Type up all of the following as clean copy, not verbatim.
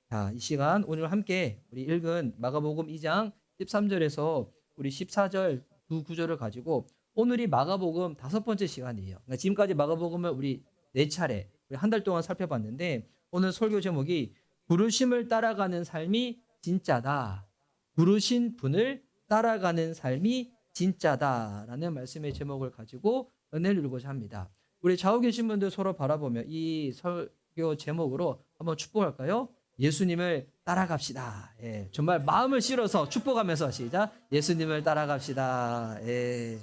자, 이 시간 오늘 함께 우리 읽은 마가복음 2장 13절에서 우리 14절 두 구절을 가지고 오늘이 마가복음 5번째 시간이에요. 그러니까 지금까지 마가복음을 우리 4차례, 우리 한 달 동안 살펴봤는데 오늘 설교 제목이 부르심을 따라가는 삶이 진짜다. 부르신 분을 따라가는 삶이 진짜다라는 말씀의 제목을 가지고 은혜를 누리고자 합니다. 우리 좌우 계신 분들 서로 바라보며 이 설교 제목으로 한번 축복할까요? 예수님을 따라갑시다. 예, 정말 마음을 실어서 축복하면서 시작. 예수님을 따라갑시다. 예,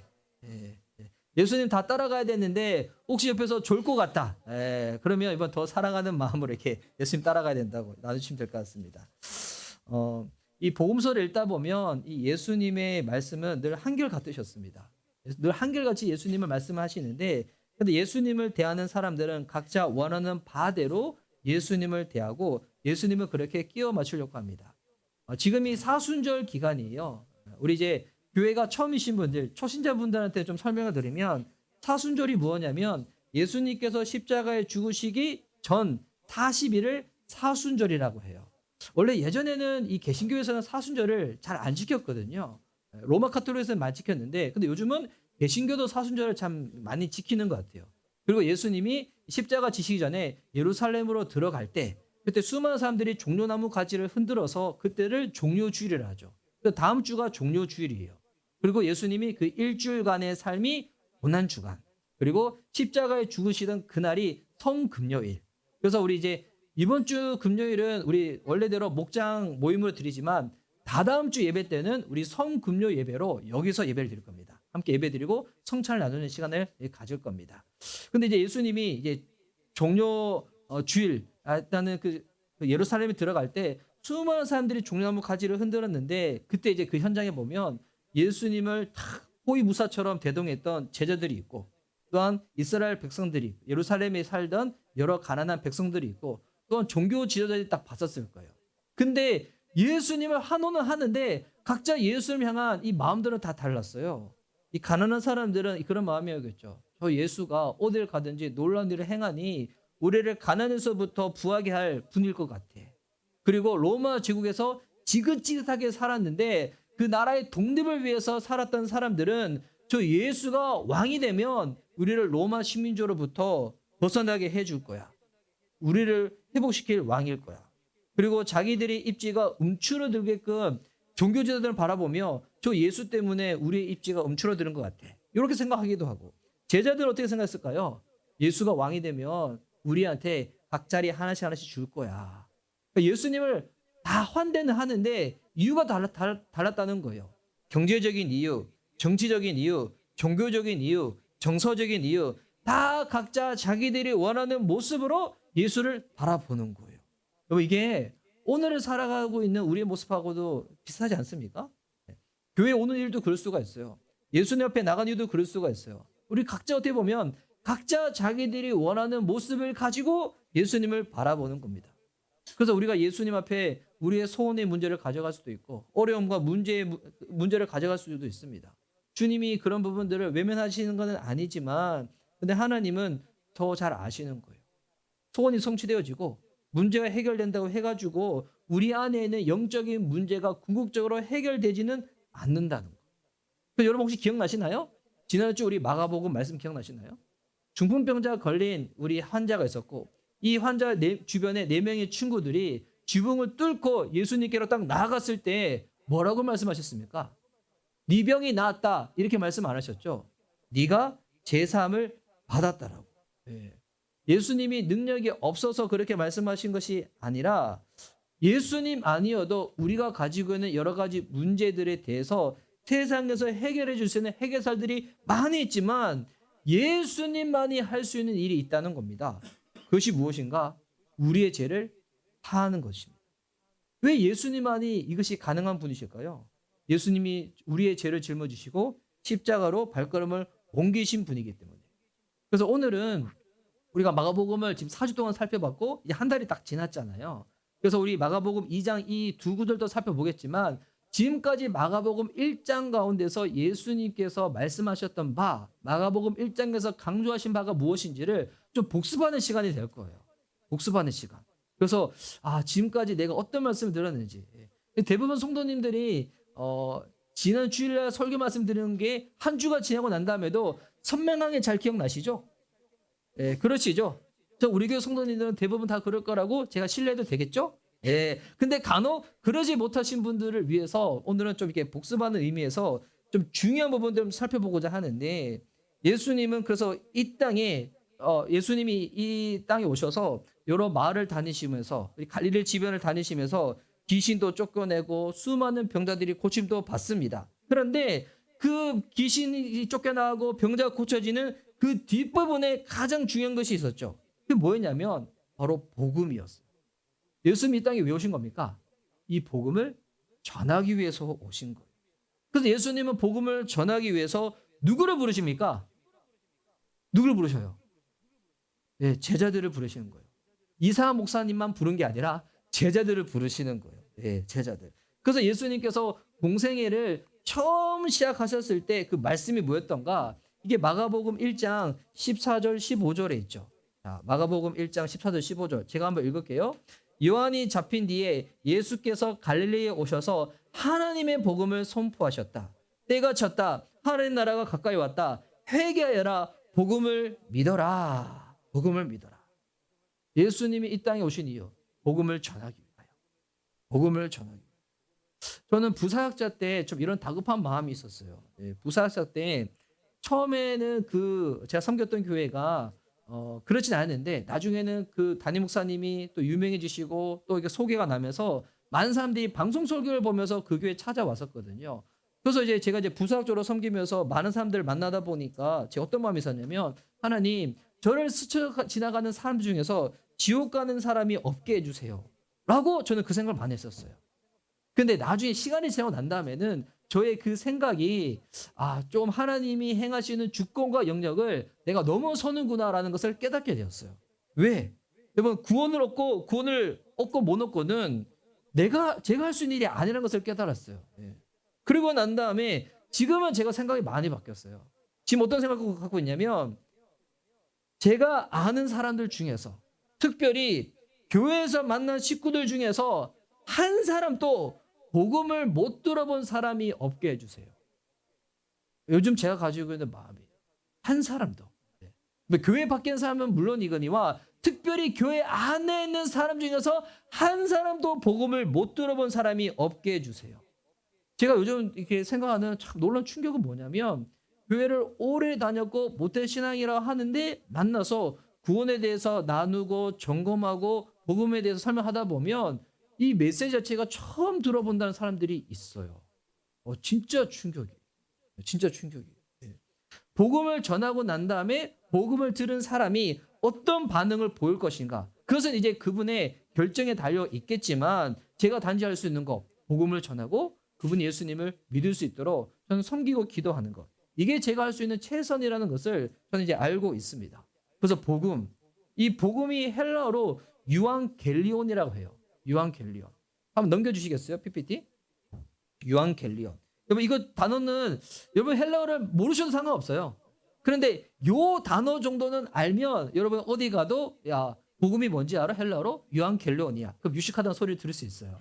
예, 예. 예수님 다 따라가야 되는데 혹시 옆에서 졸 것 같다. 예, 그러면 이번 더 사랑하는 마음으로 이렇게 예수님 따라가야 된다고 나누시면 될 것 같습니다. 이 복음서를 읽다 보면 이 예수님의 말씀은 늘 한결같으셨습니다. 늘 한결같이 예수님을 말씀하시는데 근데 예수님을 대하는 사람들은 각자 원하는 바대로 예수님을 대하고 예수님을 그렇게 끼워 맞추려고 합니다. 지금이 사순절 기간이에요. 우리 이제 교회가 처음이신 분들, 초신자분들한테 좀 설명을 드리면 사순절이 뭐냐면 예수님께서 십자가에 죽으시기 전 40일을 사순절이라고 해요. 원래 예전에는 이 개신교에서는 사순절을 잘 안 지켰거든요. 로마 카톨릭에서는 많이 지켰는데 근데 요즘은 개신교도 사순절을 참 많이 지키는 것 같아요. 그리고 예수님이 십자가 지시기 전에 예루살렘으로 들어갈 때 그때 수많은 사람들이 종려나무 가지를 흔들어서 그때를 종려주일이라 하죠. 그 다음 주가 종려주일이에요. 그리고 예수님이 그 일주일간의 삶이 고난주간 그리고 십자가에 죽으시던 그날이 성금요일. 그래서 우리 이제 이번 주 금요일은 우리 원래대로 목장 모임으로 드리지만 다다음 주 예배 때는 우리 성금요 예배로 여기서 예배를 드릴 겁니다. 함께 예배 드리고 성찬을 나누는 시간을 가질 겁니다. 근데 이제 예수님이 이제 종료 주일 일단은 그 예루살렘에 들어갈 때 수많은 사람들이 종려나무 가지를 흔들었는데 그때 이제 그 현장에 보면 예수님을 탁 호위무사처럼 대동했던 제자들이 있고 또한 이스라엘 백성들이 예루살렘에 살던 여러 가난한 백성들이 있고 또한 종교 지도자들이 딱 봤었을 거예요. 근데 예수님을 한호는 하는데 각자 예수님을 향한 이 마음들은 다 달랐어요. 이 가난한 사람들은 그런 마음이었겠죠. 저 예수가 어딜 가든지 놀라운 일을 행하니 우리를 가난에서부터 부하게 할 분일 것 같아. 그리고 로마 제국에서 지긋지긋하게 살았는데 그 나라의 독립을 위해서 살았던 사람들은 저 예수가 왕이 되면 우리를 로마 식민지로부터 벗어나게 해줄 거야. 우리를 회복시킬 왕일 거야. 그리고 자기들이 입지가 움츠러들게끔 종교지도들을 바라보며 저 예수 때문에 우리의 입지가 움츠러드는 것 같아. 이렇게 생각하기도 하고. 제자들은 어떻게 생각했을까요? 예수가 왕이 되면 우리한테 각자리 하나씩 하나씩 줄 거야. 그러니까 예수님을 다 환대는 하는데 이유가 달랐다는 거예요. 경제적인 이유, 정치적인 이유, 종교적인 이유, 정서적인 이유 다 각자 자기들이 원하는 모습으로 예수를 바라보는 거예요. 여러분 이게 오늘을 살아가고 있는 우리의 모습하고도 비슷하지 않습니까? 교회 오는 일도 그럴 수가 있어요. 예수님 앞에 나간 이유도 그럴 수가 있어요. 우리 각자 어떻게 보면 각자 자기들이 원하는 모습을 가지고 예수님을 바라보는 겁니다. 그래서 우리가 예수님 앞에 우리의 소원의 문제를 가져갈 수도 있고 어려움과 문제를 가져갈 수도 있습니다. 주님이 그런 부분들을 외면하시는 것은 아니지만 근데 하나님은 더 잘 아시는 거예요. 소원이 성취되어지고 문제가 해결된다고 해가지고 우리 안에 있는 영적인 문제가 궁극적으로 해결되지는 않는다는 거. 그래서 여러분 혹시 기억나시나요? 지난주 우리 마가복음 말씀 기억나시나요? 중풍병자 걸린 우리 환자가 있었고 이 환자 주변에 4명의 친구들이 지붕을 뚫고 예수님께로 딱 나아갔을 때 뭐라고 말씀하셨습니까? 네 병이 나았다 이렇게 말씀 안 하셨죠? 네가 제사함을 받았다라고. 예. 예수님이 능력이 없어서 그렇게 말씀하신 것이 아니라 예수님 아니어도 우리가 가지고 있는 여러 가지 문제들에 대해서 세상에서 해결해 줄 수 있는 해결사들이 많이 있지만 예수님만이 할 수 있는 일이 있다는 겁니다. 그것이 무엇인가? 우리의 죄를 사하는 것입니다. 왜 예수님만이 이것이 가능한 분이실까요? 예수님이 우리의 죄를 짊어지시고 십자가로 발걸음을 옮기신 분이기 때문에. 그래서 오늘은 우리가 마가복음을 지금 4주 동안 살펴봤고 이제 한 달이 딱 지났잖아요. 그래서 우리 마가복음 2장 이 두 구절도 살펴보겠지만 지금까지 마가복음 1장 가운데서 예수님께서 말씀하셨던 바 마가복음 1장에서 강조하신 바가 무엇인지를 좀 복습하는 시간이 될 거예요. 복습하는 시간. 그래서 지금까지 내가 어떤 말씀을 들었는지. 대부분 성도님들이 지난 주일날 설교 말씀 드리는 게 한 주가 지나고 난 다음에도 선명하게 잘 기억나시죠? 예, 그러시죠? 우리 교회 성도님들은 대부분 다 그럴 거라고 제가 신뢰해도 되겠죠? 예. 근데 간혹 그러지 못하신 분들을 위해서 오늘은 좀 이렇게 복습하는 의미에서 좀 중요한 부분들을 살펴보고자 하는데, 예수님은 그래서 이 땅에 예수님이 이 땅에 오셔서 여러 마을을 다니시면서 갈릴리 지변을 다니시면서 귀신도 쫓겨내고 수많은 병자들이 고침도 받습니다. 그런데 그 귀신이 쫓겨나고 병자가 고쳐지는 그 뒷부분에 가장 중요한 것이 있었죠. 그게 뭐였냐면 바로 복음이었어요. 예수님이 이 땅에 왜 오신 겁니까? 이 복음을 전하기 위해서 오신 거예요. 그래서 예수님은 복음을 전하기 위해서 누구를 부르십니까? 누구를 부르셔요? 네, 제자들을 부르시는 거예요. 이상한 목사님만 부른 게 아니라 제자들을 부르시는 거예요. 네, 제자들. 그래서 예수님께서 공생애를 처음 시작하셨을 때 그 말씀이 뭐였던가? 이게 마가복음 1장 14절 15절에 있죠. 자, 마가복음 1장 14절 15절 제가 한번 읽을게요. 요한이 잡힌 뒤에 예수께서 갈릴리에 오셔서 하나님의 복음을 선포하셨다. 때가 찼다. 하나님 나라가 가까이 왔다. 회개하여라. 복음을 믿어라. 복음을 믿어라. 예수님이 이 땅에 오신 이유, 복음을 전하기 위하여. 복음을 전하기 위하여. 저는 부사역자 때 좀 이런 다급한 마음이 있었어요. 부사역자 때 처음에는 제가 섬겼던 교회가 그렇진 않았는데, 나중에는 그 담임 목사님이 또 유명해지시고 또 이게 소개가 나면서 많은 사람들이 방송 설교를 보면서 그 교회에 찾아왔었거든요. 그래서 제가 부사역적으로 섬기면서 많은 사람들을 만나다 보니까 제가 어떤 마음이 있었냐면, 하나님, 저를 스쳐 지나가는 사람 중에서 지옥 가는 사람이 없게 해주세요. 라고 저는 그 생각을 많이 했었어요. 근데 나중에 시간이 지나고 난 다음에는 저의 그 생각이 좀 하나님이 행하시는 주권과 영역을 내가 넘어서는구나라는 것을 깨닫게 되었어요. 왜? 여러분, 구원을 얻고 못 얻고는 제가 할 수 있는 일이 아니라는 것을 깨달았어요. 그리고 난 다음에 지금은 제가 생각이 많이 바뀌었어요. 지금 어떤 생각을 갖고 있냐면, 제가 아는 사람들 중에서, 특별히 교회에서 만난 식구들 중에서 한 사람도 복음을 못 들어본 사람이 없게 해주세요. 요즘 제가 가지고 있는 마음이에요. 한 사람도. 교회 밖에 있는 사람은 물론이거니와 특별히 교회 안에 있는 사람 중에서 한 사람도 복음을 못 들어본 사람이 없게 해주세요. 제가 요즘 이렇게 생각하는 참 놀라운 충격은 뭐냐면, 교회를 오래 다녔고 모태 신앙이라 하는데 만나서 구원에 대해서 나누고 점검하고 복음에 대해서 설명하다 보면 이 메시지 자체가 처음 들어본다는 사람들이 있어요. 진짜 충격이에요. 진짜 충격이에요. 복음을 전하고 난 다음에 복음을 들은 사람이 어떤 반응을 보일 것인가? 그것은 이제 그분의 결정에 달려 있겠지만, 제가 단지 할 수 있는 거, 복음을 전하고 그분이 예수님을 믿을 수 있도록 저는 섬기고 기도하는 것. 이게 제가 할 수 있는 최선이라는 것을 저는 이제 알고 있습니다. 그래서 이 복음이 헬라어로 유앙겔리온이라고 해요. 유앙겔리온. 한번 넘겨주시겠어요? PPT. 유앙겔리온. 여러분, 이거 단어는 여러분 헬라어를 모르셔도 상관없어요. 그런데 요 단어 정도는 알면 여러분 어디 가도 복음이 뭔지 알아? 헬라어로 유앙겔리온이야. 그럼 유식하다는 소리를 들을 수 있어요.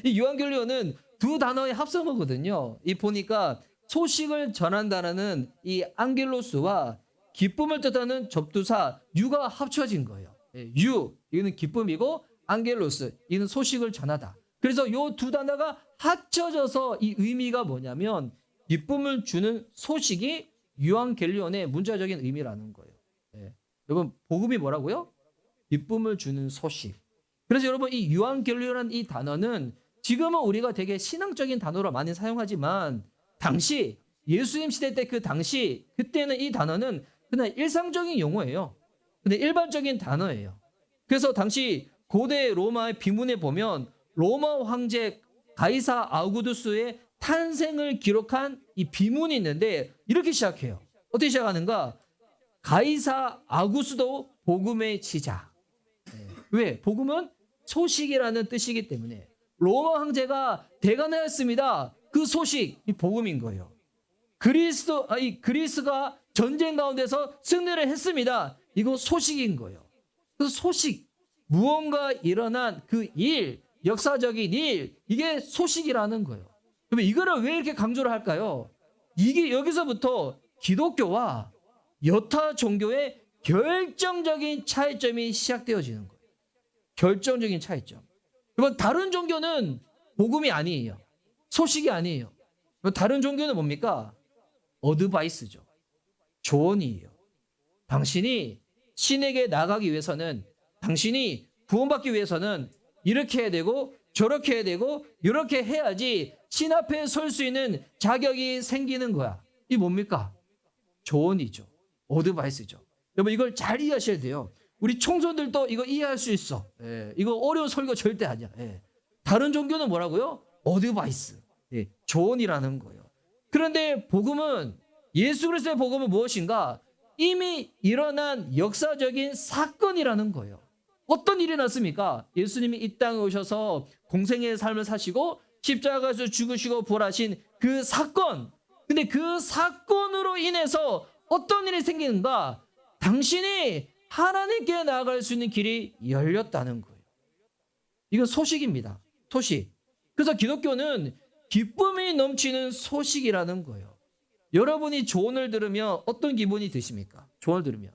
이 유앙겔리온은 두 단어의 합성어거든요. 이 보니까 소식을 전한다는 이 앙겔로스와 기쁨을 뜻하는 접두사 유가 합쳐진 거예요. 유, 이거는 기쁨이고, 앙겔로스, 이는 소식을 전하다. 그래서 이 두 단어가 합쳐져서 이 의미가 뭐냐면, 기쁨을 주는 소식이 유앙겔리온의 문자적인 의미라는 거예요. 여러분, 복음이 뭐라고요? 기쁨을 주는 소식. 그래서 여러분, 이 유앙겔리온이라는 이 단어는 지금은 우리가 되게 신앙적인 단어로 많이 사용하지만, 당시 예수님 시대 때 그때는 이 단어는 그냥 일상적인 용어예요. 근데 일반적인 단어예요. 그래서 당시 고대 로마의 비문에 보면 로마 황제 가이사 아우구두스의 탄생을 기록한 이 비문이 있는데 이렇게 시작해요. 어떻게 시작하는가? 가이사 아구스도 복음의 지자. 왜? 복음은 소식이라는 뜻이기 때문에 로마 황제가 대관하였습니다. 그 소식, 이 복음인 거예요. 그리스가 전쟁 가운데서 승리를 했습니다. 이거 소식인 거예요. 그래서 소식, 무언가 일어난 그 일, 역사적인 일, 이게 소식이라는 거예요. 그러면 이거를 왜 이렇게 강조를 할까요? 이게 여기서부터 기독교와 여타 종교의 결정적인 차이점이 시작되어지는 거예요. 결정적인 차이점. 여러분, 다른 종교는 복음이 아니에요. 소식이 아니에요. 다른 종교는 뭡니까? 어드바이스죠. 조언이에요. 당신이 신에게 나가기 위해서는, 당신이 구원받기 위해서는 이렇게 해야 되고 저렇게 해야 되고 이렇게 해야지 신 앞에 설 수 있는 자격이 생기는 거야. 이 뭡니까? 조언이죠. 어드바이스죠. 여러분, 이걸 잘 이해하셔야 돼요. 우리 청소년들도 이거 이해할 수 있어. 예, 이거 어려운 설교 절대 아니야. 예. 다른 종교는 뭐라고요? 어드바이스. 예, 조언이라는 거예요. 그런데 복음은, 예수 그리스도의 복음은 무엇인가? 이미 일어난 역사적인 사건이라는 거예요. 어떤 일이 났습니까? 예수님이 이 땅에 오셔서 공생의 삶을 사시고 십자가에서 죽으시고 부활하신 그 사건. 근데 그 사건으로 인해서 어떤 일이 생기는가? 당신이 하나님께 나아갈 수 있는 길이 열렸다는 거예요. 이건 소식입니다. 소식. 그래서 기독교는 기쁨이 넘치는 소식이라는 거예요. 여러분이 조언을 들으면 어떤 기분이 드십니까? 조언을 들으면.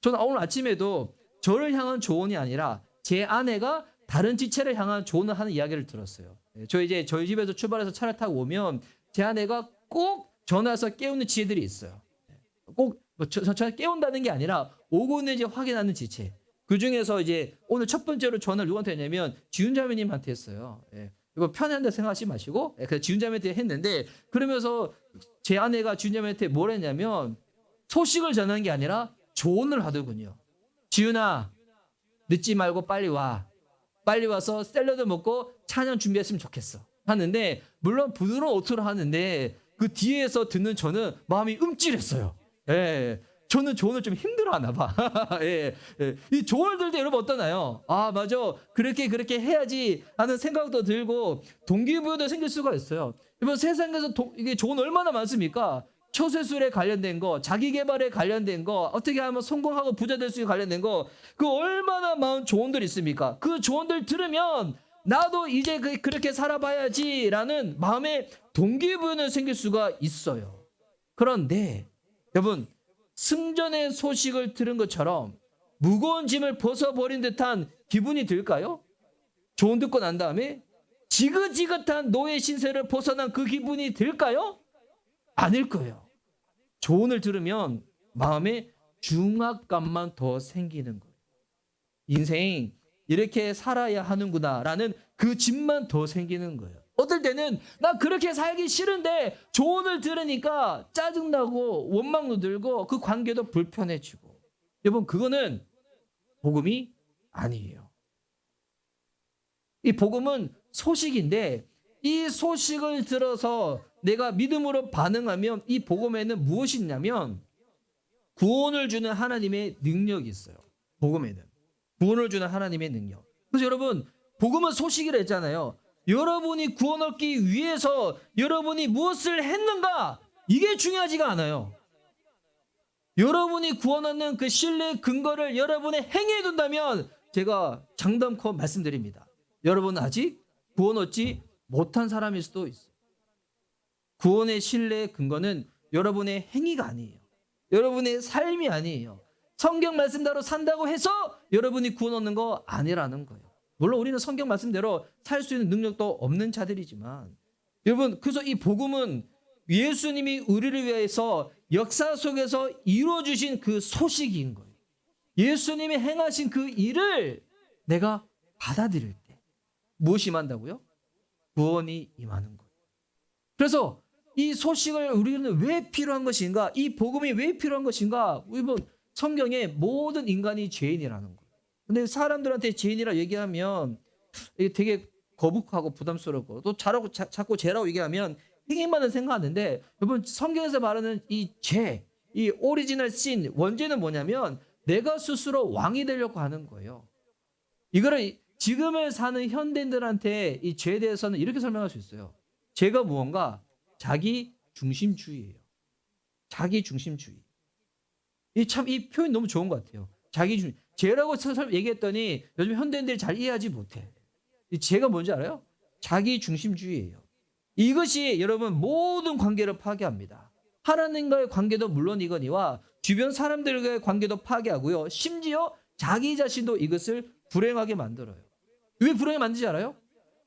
저는 오늘 아침에도 저를 향한 조언이 아니라 제 아내가 다른 지체를 향한 조언을 하는 이야기를 들었어요. 저희 집에서 출발해서 차를 타고 오면 제 아내가 꼭 전화해서 깨우는 지혜들이 있어요. 꼭 전화 깨운다는 게 아니라 오고 있는지 확인하는 지체. 그 중에서 이제 오늘 첫 번째로 전화를 누구한테 했냐면 지훈자매님한테 했어요. 이거 편한다 생각하지 마시고, 그래서 지훈자매한테 했는데, 그러면서 제 아내가 지훈자매한테 뭘 했냐면 소식을 전하는 게 아니라 조언을 하더군요. 지훈아, 늦지 말고 빨리 와. 빨리 와서 샐러드 먹고 찬양 준비했으면 좋겠어. 하는데, 물론 부드러운 어투를 하는데 그 뒤에서 듣는 저는 마음이 움찔했어요. 예. 저는 조언을 좀 힘들어하나 봐. 예, 예. 이 조언을 들 때 여러분 어떠나요? 아, 맞아. 그렇게 해야지 하는 생각도 들고 동기부여도 생길 수가 있어요. 여러분, 세상에서 이게 조언 얼마나 많습니까? 처세술에 관련된 거, 자기개발에 관련된 거, 어떻게 하면 성공하고 부자 될 수 있는 관련된 거, 그 얼마나 많은 조언들이 있습니까? 그 조언들 들으면 나도 이제 그렇게 살아봐야지라는 마음의 동기부여는 생길 수가 있어요. 그런데 여러분, 승전의 소식을 들은 것처럼 무거운 짐을 벗어버린 듯한 기분이 들까요? 조언 듣고 난 다음에 지긋지긋한 노예 신세를 벗어난 그 기분이 들까요? 아닐 거예요. 조언을 들으면 마음에 중압감만 더 생기는 거예요. 인생 이렇게 살아야 하는구나라는 그 짐만 더 생기는 거예요. 어떨 때는 나 그렇게 살기 싫은데 조언을 들으니까 짜증나고 원망도 들고 그 관계도 불편해지고. 여러분, 그거는 복음이 아니에요. 이 복음은 소식인데 이 소식을 들어서 내가 믿음으로 반응하면 이 복음에는 무엇이 있냐면 구원을 주는 하나님의 능력이 있어요. 복음에는 구원을 주는 하나님의 능력. 그래서 여러분, 복음은 소식이라 했잖아요. 여러분이 구원 얻기 위해서 여러분이 무엇을 했는가, 이게 중요하지가 않아요. 여러분이 구원 얻는 그 신뢰의 근거를 여러분의 행위에 둔다면 제가 장담코 말씀드립니다. 여러분은 아직 구원 얻지 못한 사람일 수도 있어요. 구원의 신뢰의 근거는 여러분의 행위가 아니에요. 여러분의 삶이 아니에요. 성경 말씀대로 산다고 해서 여러분이 구원 얻는 거 아니라는 거예요. 물론 우리는 성경 말씀대로 살 수 있는 능력도 없는 자들이지만, 여러분, 그래서 이 복음은 예수님이 우리를 위해서 역사 속에서 이루어주신 그 소식인 거예요. 예수님이 행하신 그 일을 내가 받아들일 때 무엇이 임한다고요? 구원이 임하는 거예요. 그래서 이 소식을 우리는 왜 필요한 것인가? 이 복음이 왜 필요한 것인가? 우리 성경에 모든 인간이 죄인이라는 거예요. 근데 사람들한테 죄인이라 얘기하면 이게 되게 거북하고 부담스럽고, 또 자꾸 죄라고 얘기하면 행위만은 생각하는데, 여러분, 성경에서 말하는 이 죄, 이 오리지널 신, 원죄는 뭐냐면 내가 스스로 왕이 되려고 하는 거예요. 이거를 지금을 사는 현대인들한테 이 죄에 대해서는 이렇게 설명할 수 있어요. 죄가 무언가? 자기 중심주의예요. 자기 중심주의. 이 표현 너무 좋은 것 같아요. 자기 중심. 죄라고 얘기했더니 요즘 현대인들이 잘 이해하지 못해. 이 죄가 뭔지 알아요? 자기 중심주의예요. 이것이 여러분 모든 관계를 파괴합니다. 하나님과의 관계도 물론이거니와 주변 사람들과의 관계도 파괴하고요. 심지어 자기 자신도 이것을 불행하게 만들어요. 왜 불행하게 만들지 알아요?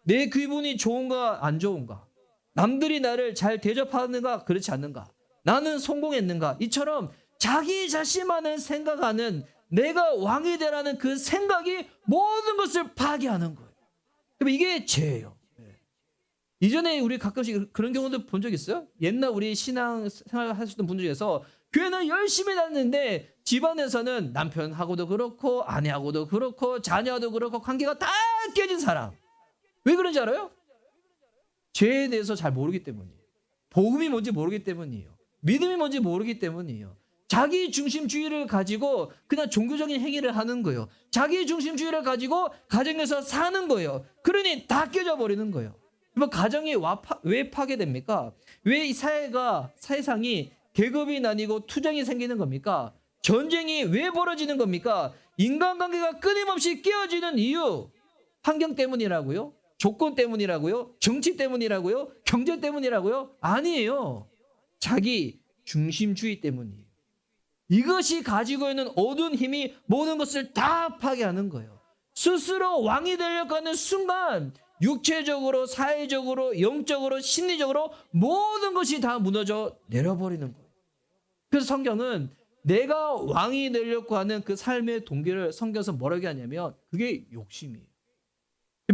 내 기분이 좋은가 안 좋은가? 남들이 나를 잘 대접하는가 그렇지 않는가? 나는 성공했는가? 이처럼 자기 자신만을 생각하는 내가 왕이 되라는 그 생각이 모든 것을 파괴하는 거예요. 그럼 이게 죄예요. 이전에 우리 가끔씩 그런 경우도 본 적 있어요? 옛날 우리 신앙 생활 하셨던 분들 중에서 교회는 열심히 다녔는데 집안에서는 남편하고도 그렇고 아내하고도 그렇고 자녀하고도 그렇고 관계가 다 깨진 사람. 왜 그런지 알아요? 죄에 대해서 잘 모르기 때문이에요. 복음이 뭔지 모르기 때문이에요. 믿음이 뭔지 모르기 때문이에요. 자기 중심주의를 가지고 그냥 종교적인 행위를 하는 거예요. 자기 중심주의를 가지고 가정에서 사는 거예요. 그러니 다 깨져 버리는 거예요. 뭐 가정이 왜 파괴됩니까? 왜 이 사회상이 계급이 나뉘고 투쟁이 생기는 겁니까? 전쟁이 왜 벌어지는 겁니까? 인간관계가 끊임없이 깨어지는 이유. 환경 때문이라고요? 조건 때문이라고요? 정치 때문이라고요? 경제 때문이라고요? 아니에요. 자기 중심주의 때문이에요. 이것이 가지고 있는 어두운 힘이 모든 것을 다 파괴하는 거예요. 스스로 왕이 되려고 하는 순간 육체적으로, 사회적으로, 영적으로, 심리적으로 모든 것이 다 무너져 내려버리는 거예요. 그래서 성경은 내가 왕이 되려고 하는 그 삶의 동기를 성경에서 뭐라고 하냐면 그게 욕심이에요.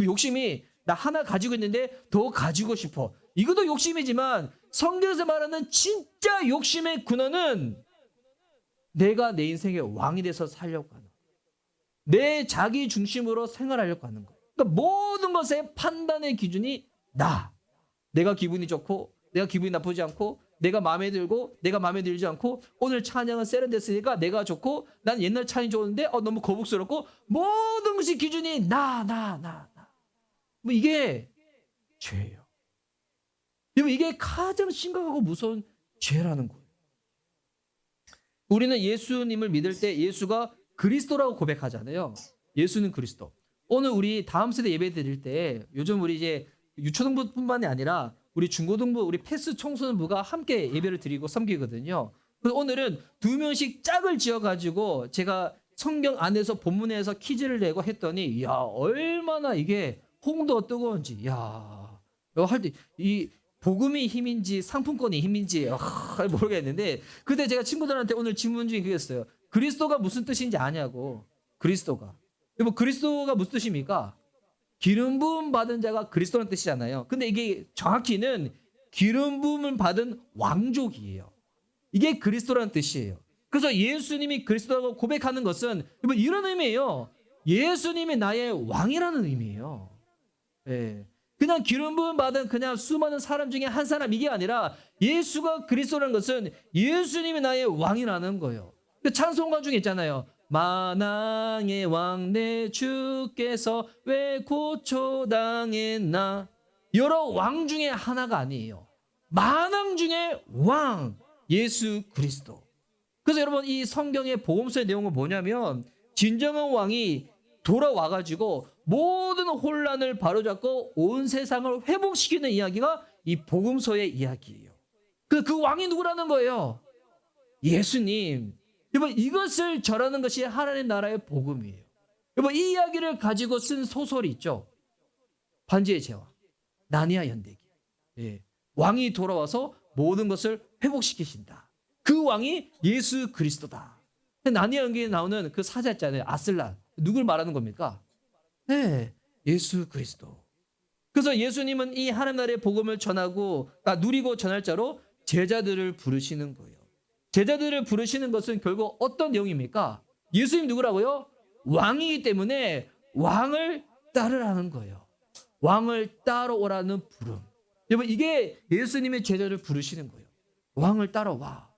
욕심이 나 하나 가지고 있는데 더 가지고 싶어. 이것도 욕심이지만 성경에서 말하는 진짜 욕심의 근원은 내가 내 인생의 왕이 돼서 살려고 하는 거예요. 내 자기 중심으로 생활하려고 하는 거예요. 그러니까 모든 것의 판단의 기준이 나. 내가 기분이 좋고 내가 기분이 나쁘지 않고 내가 마음에 들고 내가 마음에 들지 않고 오늘 찬양은 세련됐으니까 내가 좋고 난 옛날 찬이 좋은데 너무 거북스럽고 모든 것이 기준이 나. 뭐 이게 죄예요. 이게 가장 심각하고 무서운 죄라는 거예요. 우리는 예수님을 믿을 때 예수가 그리스도라고 고백하잖아요. 예수는 그리스도. 오늘 우리 다음 세대 예배 드릴 때 요즘 우리 이제 유초등부뿐만이 아니라 우리 중고등부, 우리 패스 청소년부가 함께 예배를 드리고 섬기거든요. 그래서 오늘은 2명씩 짝을 지어가지고 제가 성경 안에서 본문에서 퀴즈를 내고 했더니 야 얼마나 이게 홍도가 뜨거운지 이거 할 때 이 복음이 힘인지 상품권이 힘인지 모르겠는데 그때 제가 친구들한테 오늘 질문 중에 그랬어요. 그리스도가 무슨 뜻인지 아냐고. 그리스도가. 그리스도가 무슨 뜻입니까? 기름 부음 받은 자가 그리스도라는 뜻이잖아요. 근데 이게 정확히는 기름 부음을 받은 왕족이에요. 이게 그리스도라는 뜻이에요. 그래서 예수님이 그리스도라고 고백하는 것은 이런 의미예요. 예수님이 나의 왕이라는 의미예요. 예. 그냥 기름 부음 받은 그냥 수많은 사람 중에 한 사람 이게 아니라 예수가 그리스도라는 것은 예수님이 나의 왕이라는 거예요. 찬송가 중에 있잖아요. 만왕의 왕 내 주께서 왜 고초당했나. 여러 왕 중에 하나가 아니에요. 만왕 중에 왕 예수 그리스도. 그래서 여러분 이 성경의 복음서의 내용은 뭐냐면 진정한 왕이 돌아와가지고 모든 혼란을 바로잡고 온 세상을 회복시키는 이야기가 이 복음서의 이야기예요. 그 왕이 누구라는 거예요? 예수님. 여러분 이것을 전하는 것이 하나님 나라의 복음이에요. 여러분 이 이야기를 가지고 쓴 소설이 있죠. 반지의 제왕, 나니아 연대기. 예. 왕이 돌아와서 모든 것을 회복시키신다. 그 왕이 예수 그리스도다. 나니아 연대기에 나오는 그 사자 있잖아요. 아슬란. 누굴 말하는 겁니까? 네, 예수 그리스도. 그래서 예수님은 이 하나님 나라의 복음을 누리고 전할 자로 제자들을 부르시는 거예요. 제자들을 부르시는 것은 결국 어떤 내용입니까? 예수님 누구라고요? 왕이기 때문에 왕을 따르라는 거예요. 왕을 따라오라는 부름. 여러분 이게 예수님의 제자를 부르시는 거예요. 왕을 따라와.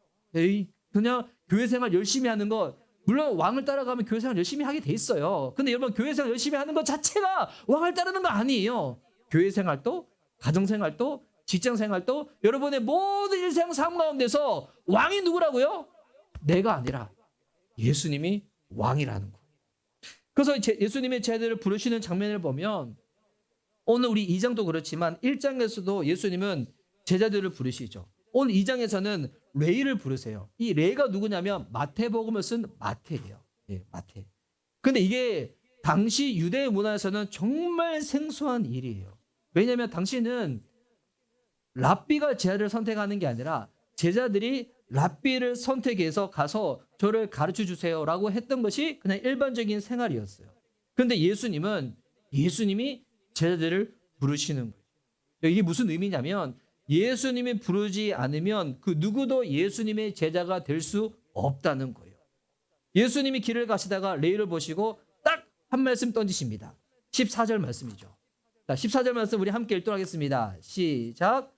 그냥 교회 생활 열심히 하는 것, 물론 왕을 따라가면 교회 생활 열심히 하게 돼 있어요. 근데 여러분 교회 생활 열심히 하는 것 자체가 왕을 따르는 거 아니에요. 교회 생활도 가정 생활도 직장 생활도 여러분의 모든 일상 삶 가운데서 왕이 누구라고요? 내가 아니라 예수님이 왕이라는 거. 그래서 예수님의 제자들을 부르시는 장면을 보면 오늘 우리 2장도 그렇지만 1장에서도 예수님은 제자들을 부르시죠. 오늘 2장에서는 레이를 부르세요. 이 레이가 누구냐면 마태복음을 쓴 마태예요. 예, 마태. 근데 이게 당시 유대 문화에서는 정말 생소한 일이에요. 왜냐하면 당시는 랍비가 제자를 선택하는 게 아니라 제자들이 랍비를 선택해서 가서 저를 가르쳐 주세요라고 했던 것이 그냥 일반적인 생활이었어요. 그런데 예수님이 제자들을 부르시는 거예요. 이게 무슨 의미냐면 예수님이 부르지 않으면 그 누구도 예수님의 제자가 될 수 없다는 거예요. 예수님이 길을 가시다가 레이를 보시고 딱 한 말씀 던지십니다. 14절 말씀이죠. 자, 14절 말씀 우리 함께 읽도록하겠습니다. 시작.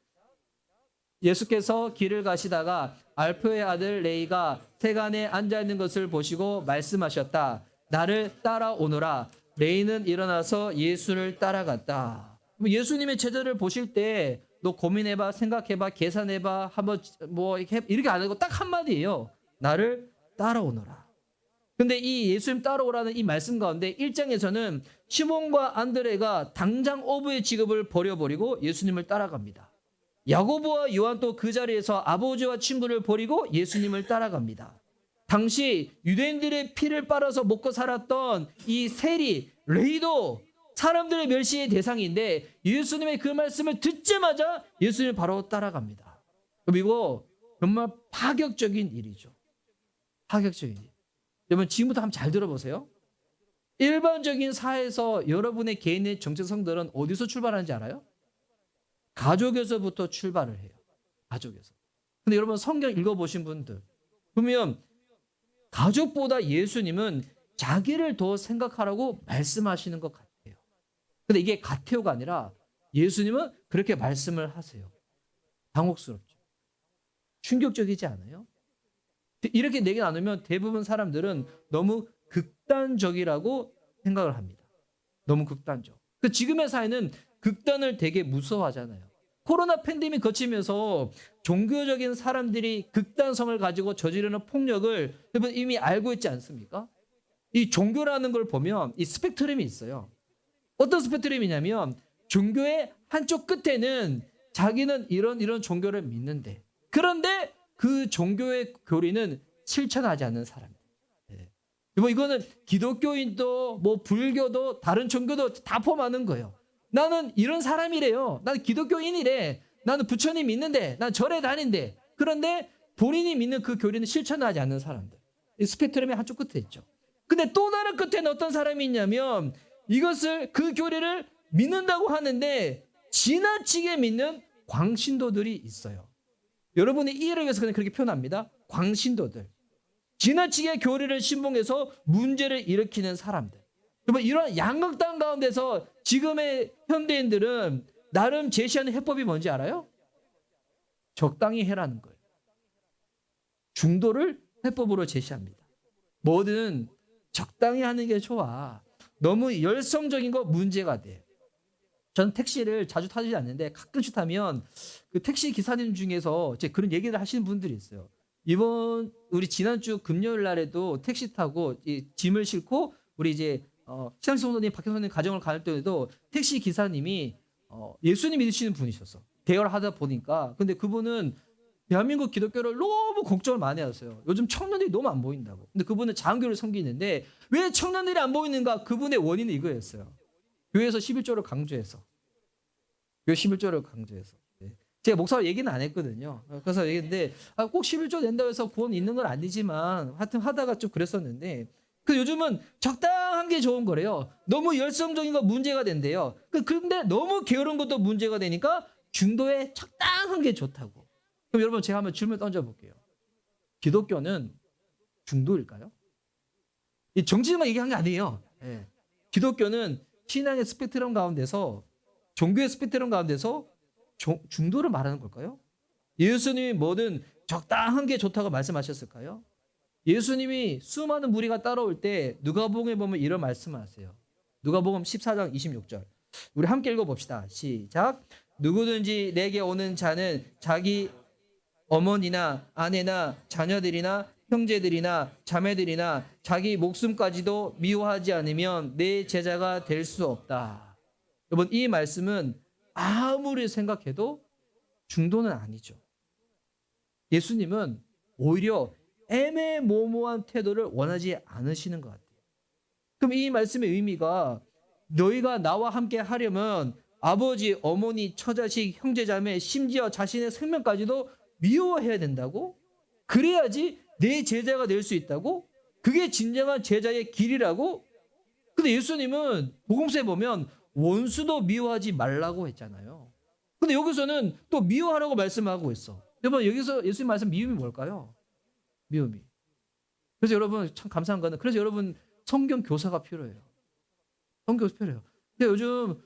예수께서 길을 가시다가 알프의 아들 레이가 세간에 앉아있는 것을 보시고 말씀하셨다. 나를 따라오너라. 레이는 일어나서 예수를 따라갔다. 예수님의 제자를 보실 때 너 고민해봐, 생각해봐, 계산해봐, 한번 뭐 이렇게 안 하고 딱 한마디예요. 나를 따라오너라. 근데 이 예수님 따라오라는 이 말씀 가운데 1장에서는 시몬과 안드레가 당장 어부의 직업을 버려버리고 예수님을 따라갑니다. 야고보와 요한도 그 자리에서 아버지와 친구를 버리고 예수님을 따라갑니다. 당시 유대인들의 피를 빨아서 먹고 살았던 이 세리 레이도 사람들의 멸시의 대상인데 예수님의 그 말씀을 듣자마자 예수님을 바로 따라갑니다. 그리고 정말 파격적인 일이죠. 파격적인 일. 여러분 지금부터 한번 잘 들어보세요. 일반적인 사회에서 여러분의 개인의 정체성들은 어디서 출발하는지 알아요? 가족에서부터 출발을 해요. 가족에서. 근데 여러분 성경 읽어보신 분들 그러면 가족보다 예수님은 자기를 더 생각하라고 말씀하시는 것 같아요. 근데 이게 같아요가 아니라 예수님은 그렇게 말씀을 하세요. 당혹스럽죠. 충격적이지 않아요? 이렇게 얘기 나누면 대부분 사람들은 너무 극단적이라고 생각을 합니다. 너무 극단적. 지금의 사회는 극단을 되게 무서워하잖아요. 코로나 팬데믹 거치면서 종교적인 사람들이 극단성을 가지고 저지르는 폭력을 여러분 이미 알고 있지 않습니까? 이 종교라는 걸 보면 이 스펙트럼이 있어요. 어떤 스펙트럼이냐면 종교의 한쪽 끝에는 자기는 이런 종교를 믿는데 그런데 그 종교의 교리는 실천하지 않는 사람들. 뭐 이거는 기독교인도 뭐 불교도 다른 종교도 다 포함하는 거예요. 나는 이런 사람이래요. 나는 기독교인이래. 나는 부처님 믿는데 난 절에 다닌대. 그런데 본인이 믿는 그 교리는 실천하지 않는 사람들. 이 스펙트럼의 한쪽 끝에 있죠. 근데 또 다른 끝에는 어떤 사람이 있냐면 이것을 그 교리를 믿는다고 하는데 지나치게 믿는 광신도들이 있어요. 여러분이 이해를 위해서 그냥 그렇게 표현합니다. 광신도들. 지나치게 교리를 신봉해서 문제를 일으키는 사람들. 여러분 이런 양극단 가운데서 지금의 현대인들은 나름 제시하는 해법이 뭔지 알아요? 적당히 해라는 거예요. 중도를 해법으로 제시합니다. 뭐든 적당히 하는 게 좋아. 너무 열성적인 거 문제가 돼. 저는 택시를 자주 타지 않는데 가끔씩 타면 그 택시 기사님 중에서 이제 그런 얘기를 하시는 분들이 있어요. 우리 지난주 금요일 날에도 택시 타고 이 짐을 싣고 우리 이제 신앙 성도님 박형선님 가정을 갈 때에도 택시 기사님이 예수님 믿으시는 분이셨어. 대화를 하다 보니까 근데 그분은 대한민국 기독교를 너무 걱정을 많이 하셨어요. 요즘 청년들이 너무 안 보인다고. 근데 그분은 장교를 섬기는데 왜 청년들이 안 보이는가? 그분의 원인은 이거였어요. 교회에서 11조를 강조해서. 교회 11조를 강조해서. 제가 목사와 얘기는 안 했거든요. 그래서 얘기했는데 꼭 11조 낸다고 해서 구원 있는 건 아니지만 하여튼 하다가 좀 그랬었는데 요즘은 적당한 게 좋은 거래요. 너무 열성적인 거 문제가 된대요. 근데 너무 게으른 것도 문제가 되니까 중도에 적당한 게 좋다고. 그럼 여러분 제가 한번 질문 던져볼게요. 기독교는 중도일까요? 이 정치적만 얘기한 게 아니에요. 네. 기독교는 신앙의 스펙트럼 가운데서 종교의 스펙트럼 가운데서 중도를 말하는 걸까요? 예수님이 뭐든 적당한 게 좋다고 말씀하셨을까요? 예수님이 수많은 무리가 따라올 때 누가복음에 보면 이런 말씀을 하세요. 누가복음 14장 26절. 우리 함께 읽어봅시다. 시작. 누구든지 내게 오는 자는 자기 어머니나 아내나 자녀들이나 형제들이나 자매들이나 자기 목숨까지도 미워하지 않으면 내 제자가 될 수 없다. 여러분, 이 말씀은 아무리 생각해도 중도는 아니죠. 예수님은 오히려 애매모호한 태도를 원하지 않으시는 것 같아요. 그럼 이 말씀의 의미가 너희가 나와 함께 하려면 아버지, 어머니, 처자식, 형제자매, 심지어 자신의 생명까지도 미워해야 된다고? 그래야지 내 제자가 될 수 있다고? 그게 진정한 제자의 길이라고? 근데 예수님은 복음서에 보면 원수도 미워하지 말라고 했잖아요. 근데 여기서는 또 미워하라고 말씀하고 있어. 여러분, 여기서 예수님 말씀 미움이 뭘까요? 미움이. 그래서 여러분 참 감사한 거는, 그래서 여러분 성경 교사가 필요해요. 성경 교사 필요해요. 근데 요즘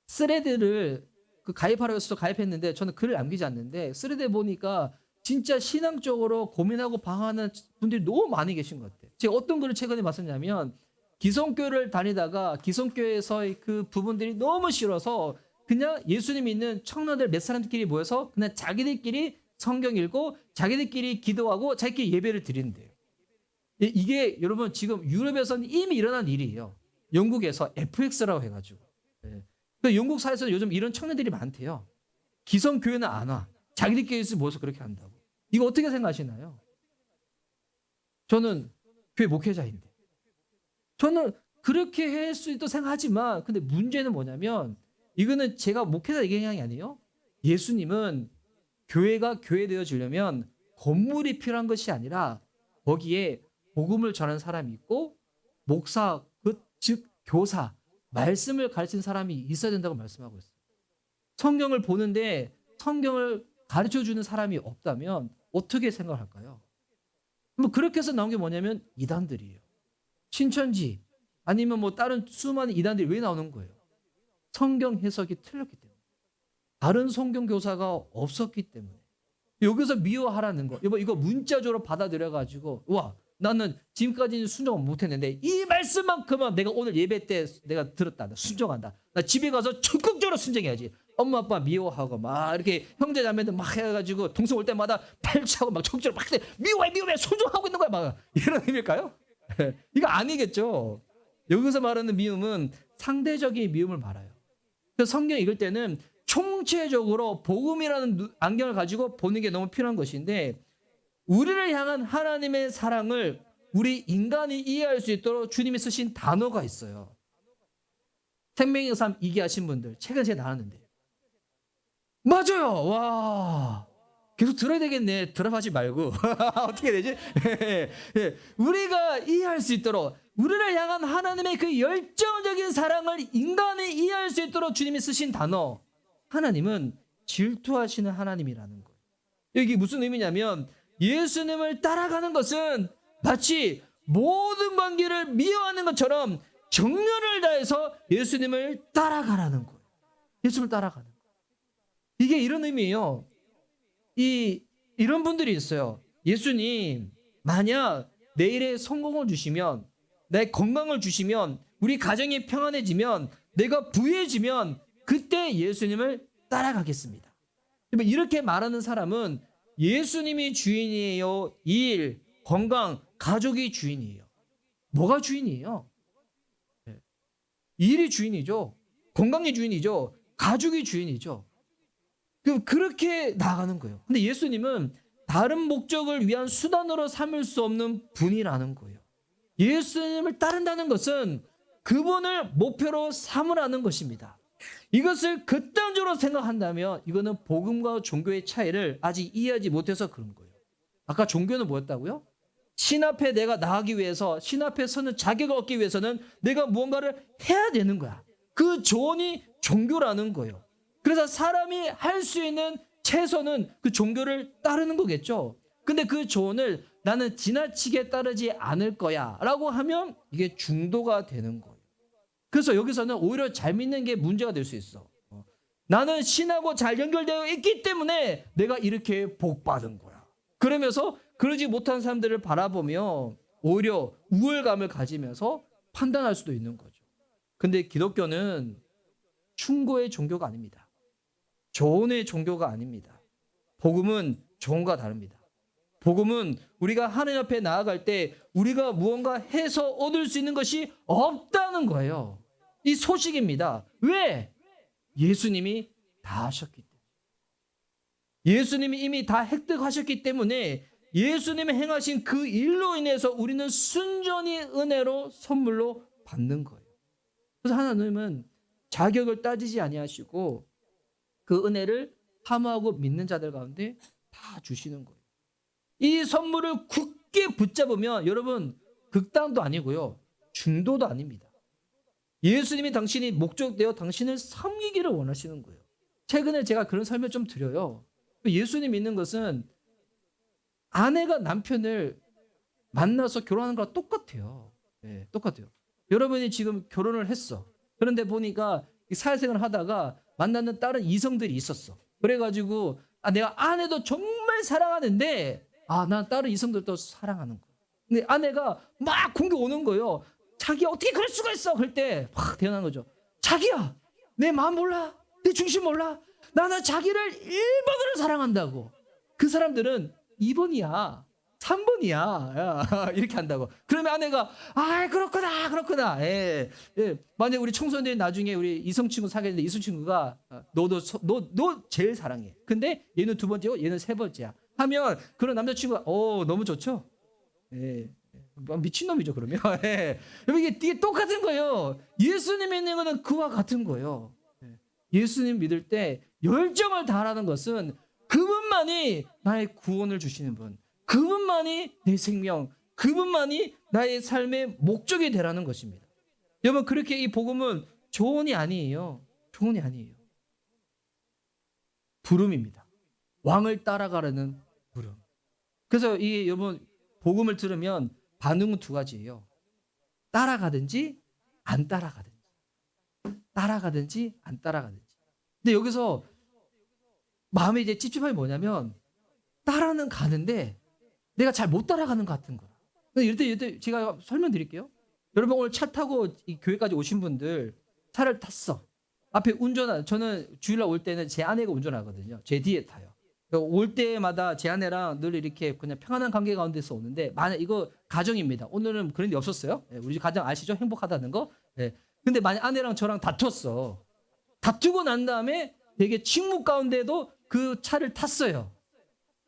스레드를 가입하라고 해서 가입했는데 저는 글을 남기지 않는데, 스레드에 보니까 진짜 신앙적으로 고민하고 방황하는 분들이 너무 많이 계신 것 같아요. 제가 어떤 글을 최근에 봤었냐면, 기성교를 다니다가 기성교에서의 그 부분들이 너무 싫어서 그냥 예수님 믿는 청년들 몇 사람들끼리 모여서 그냥 자기들끼리 성경 읽고 자기들끼리 기도하고 자기들끼리 예배를 드린대요. 이게 여러분 지금 유럽에서는 이미 일어난 일이에요. 영국에서 FX라고 해가지고. 영국 사회에서 요즘 이런 청년들이 많대요. 기성교회는 안 와. 자기들끼리 모여서 그렇게 한다고. 이거 어떻게 생각하시나요? 저는 교회 목회자인데. 저는 그렇게 할 수도 생각하지만, 근데 문제는 뭐냐면, 이거는 제가 목회자 얘기한 게 아니에요. 예수님은 교회가 교회되어지려면 건물이 필요한 것이 아니라 거기에 복음을 전하는 사람이 있고 목사, 즉 교사, 말씀을 가르치는 사람이 있어야 된다고 말씀하고 있어요. 성경을 보는데 성경을 가르쳐주는 사람이 없다면 어떻게 생각할까요? 뭐 그렇게 해서 나온 게 뭐냐면 이단들이에요. 신천지 아니면 뭐 다른 수많은 이단들이 왜 나오는 거예요? 성경 해석이 틀렸기 때문에. 다른 성경 교사가 없었기 때문에. 여기서 미워하라는 거. 여보, 이거 문자적으로 받아들여가지고, 와, 나는 지금까지는 순종을 못했는데 이 말씀만큼은 내가 오늘 예배 때 내가 들었다. 나 순종한다. 나 집에 가서 적극적으로 순종해야지. 엄마 아빠 미워하고 막 이렇게 형제 자매들 막 해가지고 동생 올 때마다 팔차고 막 적극적으로 막 미워해 순종하고 있는 거야 막. 이런 의미일까요? 이거 아니겠죠. 여기서 말하는 미움은 상대적인 미움을 말해요. 그래서 성경 읽을 때는 총체적으로 복음이라는 안경을 가지고 보는 게 너무 필요한 것인데, 우리를 향한 하나님의 사랑을 우리 인간이 이해할 수 있도록 주님이 쓰신 단어가 있어요. 생명의 삶 이기하신 분들 최근에 제가 나왔는데, 맞아요. 와, 계속 들어야 되겠네. 드랍하지 말고 어떻게 되지? 우리가 이해할 수 있도록, 우리를 향한 하나님의 그 열정적인 사랑을 인간이 이해할 수 있도록 주님이 쓰신 단어, 하나님은 질투하시는 하나님이라는 거예요. 이게 무슨 의미냐면, 예수님을 따라가는 것은 마치 모든 관계를 미워하는 것처럼 정열을 다해서 예수님을 따라가라는 거예요. 예수님을 따라가는 거예요. 이게 이런 의미예요. 이런 분들이 있어요. 예수님, 만약 내일에 성공을 주시면, 내 건강을 주시면, 우리 가정이 평안해지면, 내가 부유해지면 그때 예수님을 따라가겠습니다. 이렇게 말하는 사람은 예수님이 주인이에요? 일, 건강, 가족이 주인이에요? 뭐가 주인이에요? 일이 주인이죠. 건강이 주인이죠. 가족이 주인이죠. 그렇게 나아가는 거예요. 근데 예수님은 다른 목적을 위한 수단으로 삼을 수 없는 분이라는 거예요. 예수님을 따른다는 것은 그분을 목표로 삼으라는 것입니다. 이것을 극단적으로 생각한다면 이거는 복음과 종교의 차이를 아직 이해하지 못해서 그런 거예요. 아까 종교는 뭐였다고요? 신 앞에 내가 나가기 위해서, 신 앞에 서는 자격을 얻기 위해서는 내가 무언가를 해야 되는 거야. 그 조언이 종교라는 거예요. 그래서 사람이 할 수 있는 최소는 그 종교를 따르는 거겠죠. 근데 그 조언을 나는 지나치게 따르지 않을 거야 라고 하면 이게 중도가 되는 거예요. 그래서 여기서는 오히려 잘 믿는 게 문제가 될 수 있어. 나는 신하고 잘 연결되어 있기 때문에 내가 이렇게 복받은 거야. 그러면서 그러지 못한 사람들을 바라보며 오히려 우월감을 가지면서 판단할 수도 있는 거죠. 근데 기독교는 충고의 종교가 아닙니다. 조언의 종교가 아닙니다. 복음은 조언과 다릅니다. 복음은 우리가 하나님 앞에 나아갈 때 우리가 무언가 해서 얻을 수 있는 것이 없다는 거예요. 이 소식입니다. 왜? 예수님이 다 하셨기 때문에. 예수님이 이미 다 획득하셨기 때문에 예수님이 행하신 그 일로 인해서 우리는 순전히 은혜로 선물로 받는 거예요. 그래서 하나님은 자격을 따지지 아니하시고 그 은혜를 사모하고 믿는 자들 가운데 다 주시는 거예요. 이 선물을 굳게 붙잡으면 여러분 극단도 아니고요. 중도도 아닙니다. 예수님이 당신이 목적되어 당신을 섬기기를 원하시는 거예요. 최근에 제가 그런 설명 좀 드려요. 예수님 믿는 것은 아내가 남편을 만나서 결혼하는 거랑 똑같아요. 네, 똑같아요. 여러분이 지금 결혼을 했어. 그런데 보니까 사회생활을 하다가 만나는 다른 이성들이 있었어. 그래가지고 내가 아내도 정말 사랑하는데 난 다른 이성들도 사랑하는 거야. 근데 아내가 막 공격 오는 거예요. 자기야 어떻게 그럴 수가 있어? 그럴 때 막 대단한 거죠. 자기야 내 마음 몰라? 내 중심 몰라? 나는 자기를 1번으로 사랑한다고. 그 사람들은 2번이야. 3번이야. 이렇게 한다고. 그러면 아내가 그렇구나. 예. 만약 우리 청소년들이 나중에 우리 이성 친구 사귀었는데 이성 친구가 너 제일 사랑해. 근데 얘는 2번째고 얘는 3번째야. 하면 그런 남자친구가 너무 좋죠. 예. 미친놈이죠 그러면. 예. 이게 똑같은 거예요. 예수님 믿는 거는 그와 같은 거예요. 예수님 믿을 때 열정을 다하는 것은 그분만이 나의 구원을 주시는 분, 그분만이 내 생명, 그분만이 나의 삶의 목적이 되라는 것입니다. 여러분 그렇게 이 복음은 조언이 아니에요. 조언이 아니에요. 부름입니다. 왕을 따라가라는 부름. 그래서 이 여러분 복음을 들으면 반응은 2가지예요. 따라가든지 안 따라가든지. 따라가든지 안 따라가든지. 근데 여기서 마음에 이제 찝찝함이 뭐냐면 따라는 가는데 내가 잘 못 따라가는 것 같은 거야. 이럴 때 제가 설명드릴게요. 여러분 오늘 차 타고 이 교회까지 오신 분들 차를 탔어. 앞에 저는 주일날 올 때는 제 아내가 운전하거든요. 제 뒤에 타요. 올 때마다 제 아내랑 늘 이렇게 그냥 평안한 관계 가운데서 오는데 만약 이거 가정입니다. 오늘은 그런 일 없었어요. 우리 가정 아시죠? 행복하다는 거. 근데 만약 아내랑 저랑 다퉜어. 다투고 난 다음에 되게 침묵 가운데도 그 차를 탔어요.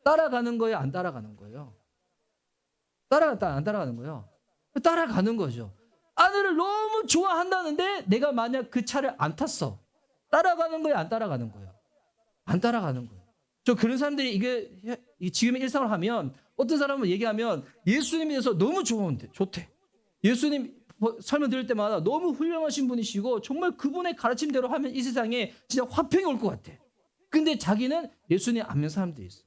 따라가는 거예요? 안 따라가는 거예요? 안 따라가는 거예요? 따라가는 거죠. 아내를 너무 좋아한다는데 내가 만약 그 차를 안 탔어. 따라가는 거예요? 안 따라가는 거예요? 안 따라가는 거예요. 저 그런 사람들이 이게 지금의 일상을 하면 어떤 사람은 얘기하면 예수님에 대해서 너무 좋대. 예수님 설명 들을 때마다 너무 훌륭하신 분이시고 정말 그분의 가르침대로 하면 이 세상에 진짜 화평이 올 것 같아. 근데 자기는 예수님 안 믿는 사람들이 있어.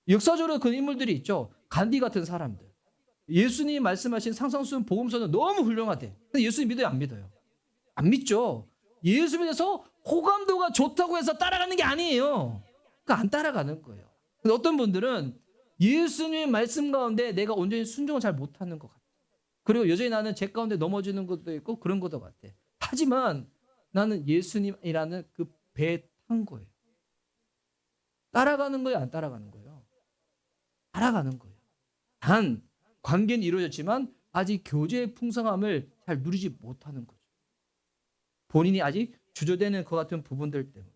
역사적으로 그런 인물들이 있죠. 간디 같은 사람들. 예수님이 말씀하신 상상수훈 복음서는 너무 훌륭하대. 근데 예수님 믿어요? 안 믿어요? 안 믿죠. 예수님에 대해서 호감도가 좋다고 해서 따라가는 게 아니에요. 그러니까 안 따라가는 거예요. 근데 어떤 분들은 예수님의 말씀 가운데 내가 온전히 순종을 잘 못하는 것 같아. 그리고 여전히 나는 제 가운데 넘어지는 것도 있고 그런 것도 같아. 하지만 나는 예수님이라는 그 배에 탄 거예요. 따라가는 거예요? 안 따라가는 거예요? 따라가는 거예요. 단 관계는 이루어졌지만 아직 교제의 풍성함을 잘 누리지 못하는 거죠. 본인이 아직 주저되는 것 같은 부분들 때문에.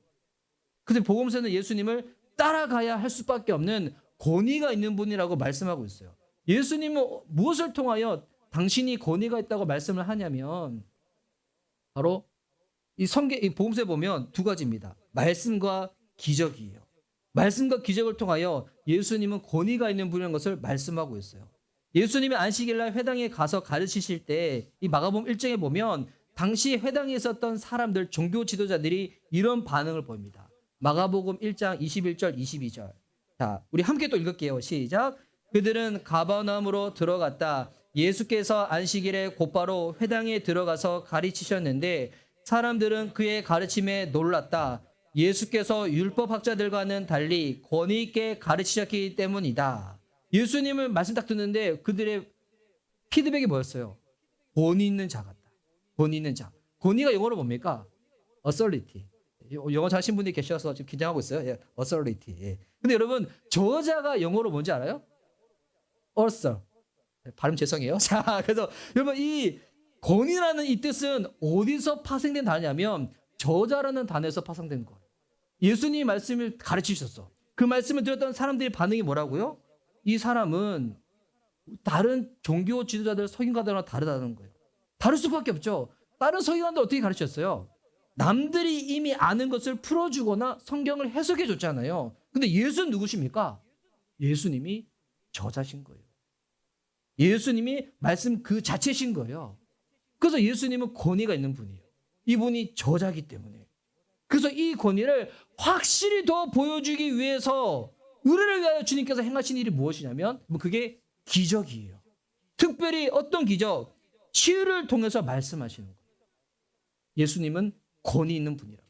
그래서 복음서는 예수님을 따라가야 할 수밖에 없는 권위가 있는 분이라고 말씀하고 있어요. 예수님은 무엇을 통하여 당신이 권위가 있다고 말씀을 하냐면 바로 이 복음서에 보면 2가지입니다. 말씀과 기적이에요. 말씀과 기적을 통하여 예수님은 권위가 있는 분이라는 것을 말씀하고 있어요. 예수님이 안식일날 회당에 가서 가르치실 때 이 마가복음 1장에 보면 당시 회당에 있었던 사람들, 종교 지도자들이 이런 반응을 보입니다. 마가복음 1장 21절, 22절. 자, 우리 함께 또 읽을게요. 시작. 그들은 가버나움으로 들어갔다. 예수께서 안식일에 곧바로 회당에 들어가서 가르치셨는데 사람들은 그의 가르침에 놀랐다. 예수께서 율법학자들과는 달리 권위 있게 가르치셨기 때문이다. 예수님을 말씀 딱 듣는데 그들의 피드백이 뭐였어요? 권위 있는 자 같다. 권위 있는 자. 권위가 영어로 뭡니까? authority. 영어 잘하신 분이 계셔서 지금 긴장하고 있어요. authority. 근데 여러분 저자가 영어로 뭔지 알아요? author. 발음 죄송해요. 자, 그래서 여러분 이 권위라는 이 뜻은 어디서 파생된 단어냐면 저자라는 단어에서 파생된 거예요. 예수님이 말씀을 가르치셨어. 그 말씀을 들었던 사람들의 반응이 뭐라고요? 이 사람은 다른 종교 지도자들 서기관들과 다르다는 거예요. 다를 수밖에 없죠. 다른 서기관들 어떻게 가르쳤어요? 남들이 이미 아는 것을 풀어주거나 성경을 해석해 줬잖아요. 근데 예수는 누구십니까? 예수님이 저자신 거예요. 예수님이 말씀 그 자체신 거예요. 그래서 예수님은 권위가 있는 분이에요. 이분이 저자기 때문에. 그래서 이 권위를 확실히 더 보여주기 위해서 우리를 위하여 주님께서 행하신 일이 무엇이냐면 그게 기적이에요. 특별히 어떤 기적? 치유를 통해서 말씀하시는 거예요. 예수님은 권위 있는 분이라고.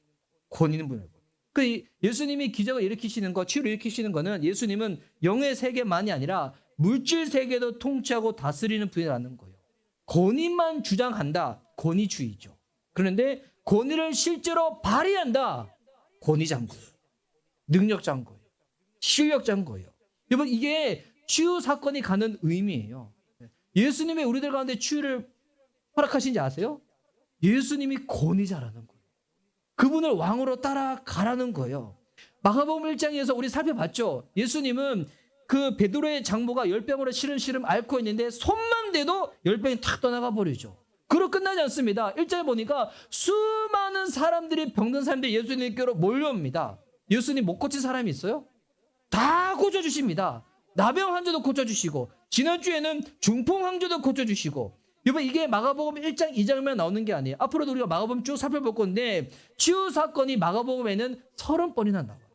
권위 있는 분이라고. 그 예수님이 기적을 일으키시는 거, 치유를 일으키시는 거는 예수님은 영의 세계만이 아니라 물질 세계도 통치하고 다스리는 분이라는 거예요. 권위만 주장한다. 권위주의죠. 그런데 권위를 실제로 발휘한다. 권위자인 거예요. 능력자인 거예요. 실력자인 거예요. 여러분 이게 치유 사건이 가는 의미예요. 예수님이 우리들 가운데 치유를 허락하신지 아세요? 예수님이 권위자라는 거예요. 그분을 왕으로 따라가라는 거예요. 마가복음 1장에서 우리 살펴봤죠. 예수님은 그 베드로의 장모가 열병으로 시름시름 앓고 있는데 손만 대도 열병이 탁 떠나가 버리죠. 그로 끝나지 않습니다. 1장에 보니까 수많은 사람들이 병든 사람들이 예수님께로 몰려옵니다. 예수님 못 고친 사람이 있어요? 다 고쳐주십니다. 나병 환자도 고쳐주시고 지난주에는 중풍 환자도 고쳐주시고 여러분 이게 마가복음 1장 2장만 나오는 게 아니에요. 앞으로도 우리가 마가복음 쭉 살펴볼 건데 치유 사건이 마가복음에는 30번이나 나와요.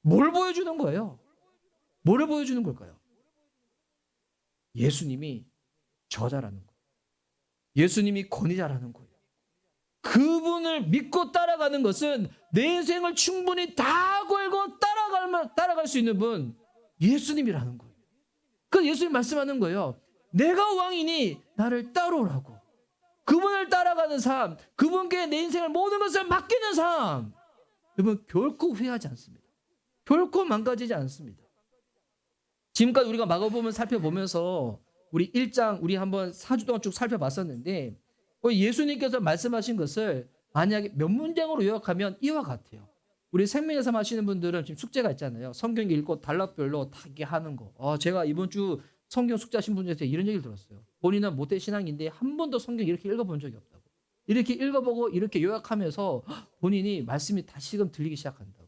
뭘 보여주는 거예요? 뭐를 보여주는 걸까요? 예수님이 저자라는 거예요. 예수님이 권위자라는 거예요. 그분을 믿고 따라가는 것은 내 인생을 충분히 다 걸고 따라갈 수 있는 분 예수님이라는 거예요. 그 예수님 말씀하는 거예요. 내가 왕이니 나를 따라오라고. 그분을 따라가는 삶, 그분께 내 인생을 모든 것을 맡기는 삶. 여러분 결코 후회하지 않습니다. 결코 망가지지 않습니다. 지금까지 우리가 마가복음을 살펴보면서 우리 1장 우리 한번 4주 동안 쭉 살펴봤었는데 예수님께서 말씀하신 것을 만약에 몇 문장으로 요약하면 이와 같아요. 우리 생명의 삶 하시는 분들은 지금 숙제가 있잖아요. 성경 읽고 단락별로 다 이렇게 하는 거. 제가 이번 주 성경 숙제하신 분 중에서 이런 얘기를 들었어요. 본인은 모태 신앙인데 한 번도 성경 이렇게 읽어본 적이 없다고. 이렇게 읽어보고 이렇게 요약하면서 본인이 말씀이 다시금 들리기 시작한다고.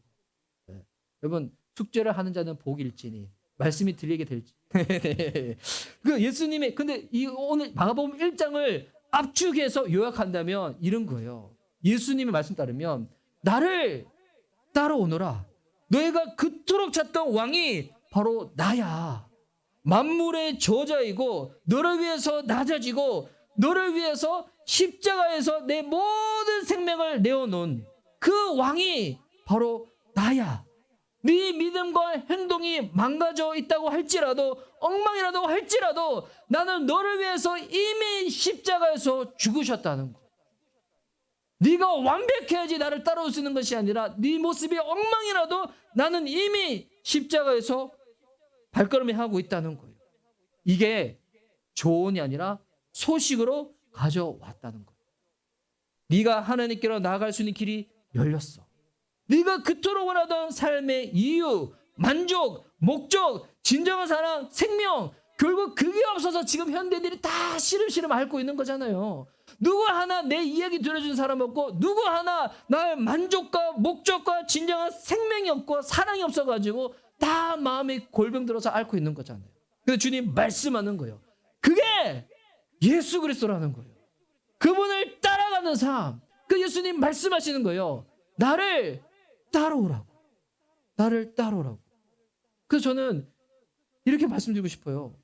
네. 여러분 숙제를 하는 자는 복이 일지니 말씀이 들리게 될지. 그 예수님의 근데 이 오늘 마가복음 1장을 압축해서 요약한다면 이런 거예요. 예수님의 말씀 따르면 나를 따라오너라. 너희가 그토록 찾던 왕이 바로 나야. 만물의 저자이고 너를 위해서 낮아지고 너를 위해서 십자가에서 내 모든 생명을 내어놓은 그 왕이 바로 나야. 네 믿음과 행동이 망가져 있다고 할지라도 엉망이라도 할지라도 나는 너를 위해서 이미 십자가에서 죽으셨다는 거. 네가 완벽해야지 나를 따라올 수 있는 것이 아니라 네 모습이 엉망이라도 나는 이미 십자가에서 발걸음을 하고 있다는 거예요. 이게 조언이 아니라 소식으로 가져왔다는 거예요. 네가 하나님께로 나아갈 수 있는 길이 열렸어. 네가 그토록 원하던 삶의 이유, 만족, 목적, 진정한 사랑, 생명 결국 그게 없어서 지금 현대인들이 다 시름시름 앓고 있는 거잖아요. 누구 하나 내 이야기 들어주는 사람 없고 누구 하나 나의 만족과 목적과 진정한 생명이 없고 사랑이 없어가지고 다 마음에 골병 들어서 앓고 있는 거잖아요. 그래서 주님 말씀하는 거예요. 그게 예수 그리스도라는 거예요. 그분을 따라가는 삶. 그 예수님 말씀하시는 거예요. 나를 따라오라고. 나를 따라오라고. 그래서 저는 이렇게 말씀드리고 싶어요.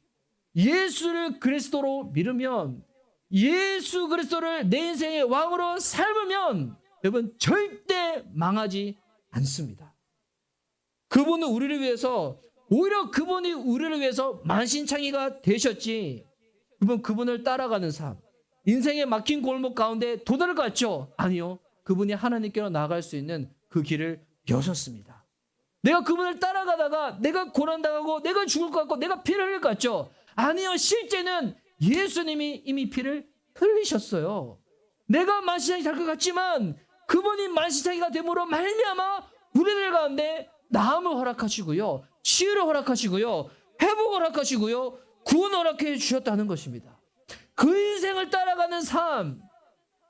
예수를 그리스도로 믿으면 예수 그리스도를 내 인생의 왕으로 삶으면 여러분 절대 망하지 않습니다. 그분은 우리를 위해서 오히려 그분이 우리를 위해서 만신창이가 되셨지. 그분을 따라가는 삶. 인생의 막힌 골목 가운데 도달을 갔죠? 아니요. 그분이 하나님께로 나아갈 수 있는 그 길을 여셨습니다. 내가 그분을 따라가다가 내가 고난당하고 내가 죽을 것 같고 내가 피를 흘릴 것 같죠? 아니요. 실제는 예수님이 이미 피를 흘리셨어요. 내가 만신창이 될 것 같지만 그분이 만신창이가 됨으로 말미암아 우리들 가운데 나음을 허락하시고요. 치유를 허락하시고요. 회복을 허락하시고요. 구원을 허락해 주셨다는 것입니다. 그 인생을 따라가는 삶,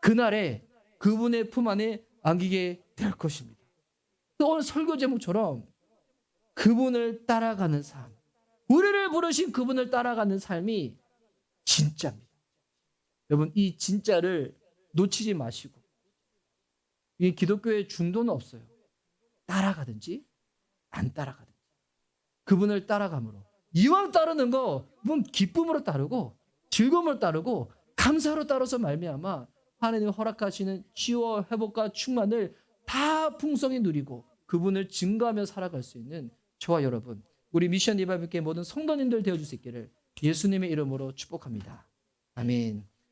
그날에 그분의 품 안에 안기게 될 것입니다. 오늘 설교 제목처럼 그분을 따라가는 삶, 우리를 부르신 그분을 따라가는 삶이 진짜입니다. 여러분, 이 진짜를 놓치지 마시고, 이 기독교의 중도는 없어요. 따라가든지 안 따라가든지 그분을 따라감으로, 이왕 따르는 거 그분 기쁨으로 따르고 즐거움으로 따르고 감사로 따라서 말미암아 하나님이 허락하시는 치유와 회복과 충만을 다 풍성히 누리고 그분을 증거하며 살아갈 수 있는 저와 여러분, 우리 미션 리바이벌교회 모든 성도님들 되어줄 수 있기를 예수님의 이름으로 축복합니다. 아멘.